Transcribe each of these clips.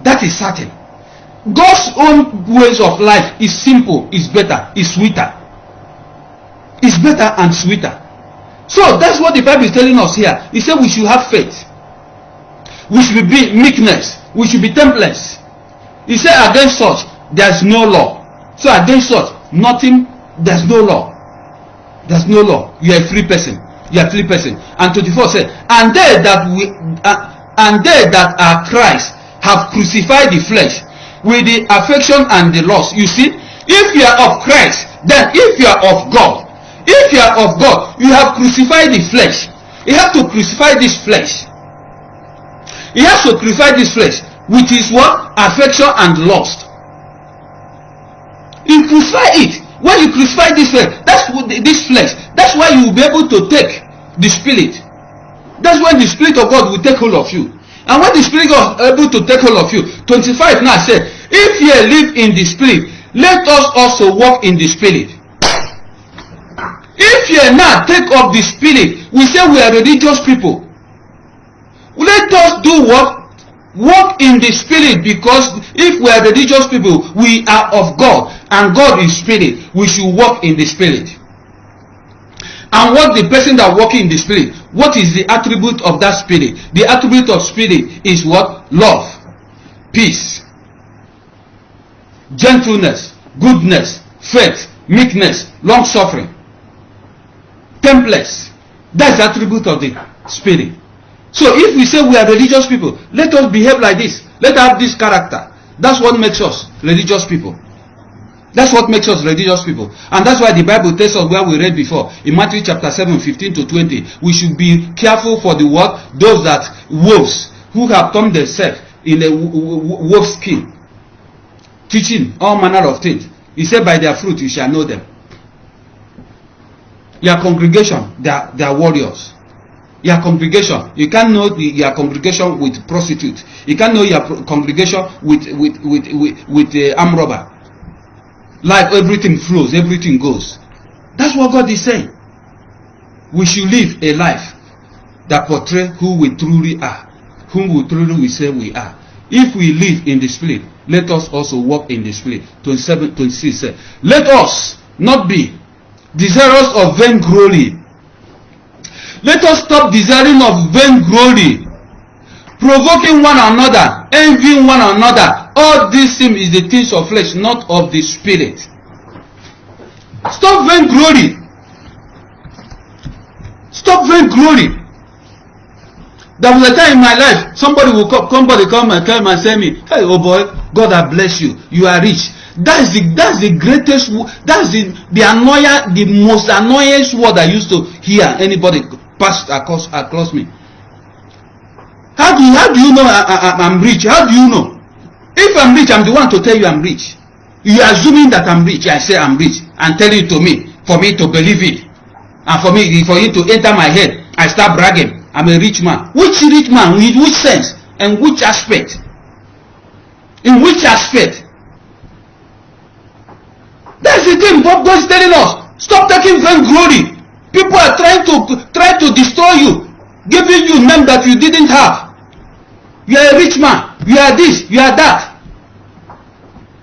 That is certain. God's own ways of life is simple, is better, is sweeter. It's better and sweeter. So that's what the Bible is telling us here. He said we should have faith. We should be meekness. We should be temperance. He said against such there's no law. So against such nothing, there's no law. There's no law. You are a free person. You are a free person. And 24 said, and they that are Christ have crucified the flesh with the affection and the lust. You see, if you are of Christ, then if you are of God, if you are of God, you have crucified the flesh. You have to crucify this flesh. He has to crucify this flesh with his what? Affection and lust. You crucify it. When you crucify this flesh, that's what this flesh. That's why you will be able to take the Spirit. That's when the Spirit of God will take hold of you. And when the Spirit of God is able to take hold of you, 25 now said, if ye live in the Spirit, let us also walk in the Spirit. If ye now take up the Spirit, we say we are religious people. Let us do what? Walk in the Spirit, because if we are religious people, we are of God, and God is Spirit. We should walk in the Spirit. And what the person that walking in the Spirit, what is the attribute of that Spirit? The attribute of Spirit is what? Love, peace, gentleness, goodness, faith, meekness, long suffering, temperance. That's the attribute of the Spirit. So if we say we are religious people, let us behave like this. Let us have this character. That's what makes us religious people. That's what makes us religious people. And that's why the Bible tells us, where we read before, in Matthew chapter 7, 15 to 20, we should be careful for the what? Those that wolves, who have come themselves in a wolf skin, teaching all manner of things. He said, by their fruit you shall know them. Your congregation, they are warriors. Your congregation, you can't know your congregation with prostitute. You can't know your congregation with armed robber. Like everything flows, everything goes. That's what God is saying. We should live a life that portrays who we truly are, whom we truly say we are. If we live in the Spirit, let us also walk in the Spirit. 27, 26 says, let us not be desirous of vainglory. Let us stop desiring of vainglory, provoking one another, envying one another. All these things is the things of flesh, not of the Spirit. Stop vainglory. Stop vainglory. There was a time in my life, somebody come and come and say me, hey, oh boy, God has blessed you. You are rich. That's the greatest. That's the most annoying word I used to hear anybody pass across me. How do you know I'm rich? How do you know? If I'm rich, I'm the one to tell you I'm rich. You are assuming that I'm rich. I say I'm rich and tell it to me for me to believe it, and for you to enter my head. I start bragging. I'm a rich man. Which rich man? In which sense? And which aspect? In which aspect? That's the thing God is telling us. Stop taking vainglory. People are trying to destroy you, giving you name that you didn't have. You are a rich man. You are this. You are that.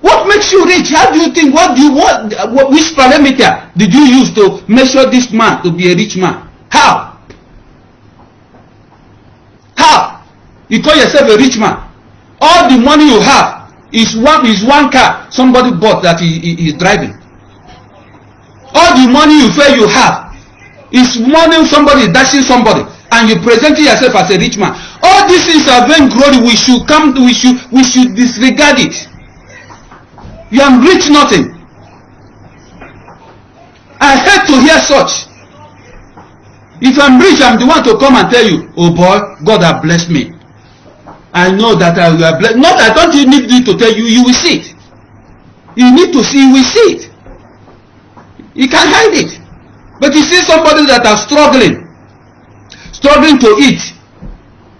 What makes you rich? How do you think? What do you want? Which parameter did you use to measure this man to be a rich man? How? How? You call yourself a rich man. All the money you have is one car somebody bought that he is driving. All the money you feel you have is money somebody is dashing somebody, and you presenting yourself as a rich man. All these things are vainglory. We should disregard it. You are rich nothing. I hate to hear such. If I'm rich, I'm the one to come and tell you, oh boy, God has blessed me. I know that I will be blessed. Not that don't you need me to tell you, you will see it. You need to see, you will see it. You can't hide it. But you see somebody that are struggling to eat.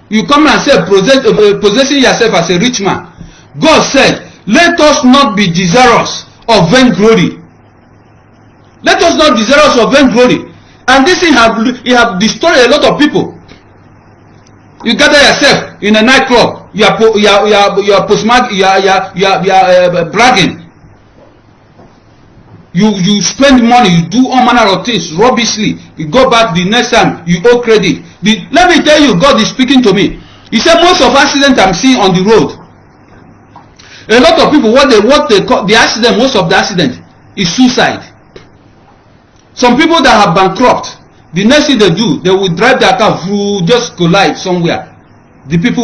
You come and say, possessing yourself as a rich man. God said, let us not be desirous of vainglory. Let us not be desirous of vainglory. And this thing have destroyed a lot of people. You gather yourself in a nightclub. You are bragging. You spend money, you do all manner of things rubbishly. You go back the next time, you owe credit. Let me tell you, God is speaking to me. He said most of accidents I'm seeing on the road, a lot of people, what they call the accident, most of the accident is suicide. Some people that have bankrupt, the next thing they do, they will drive their car through, just collide somewhere. The people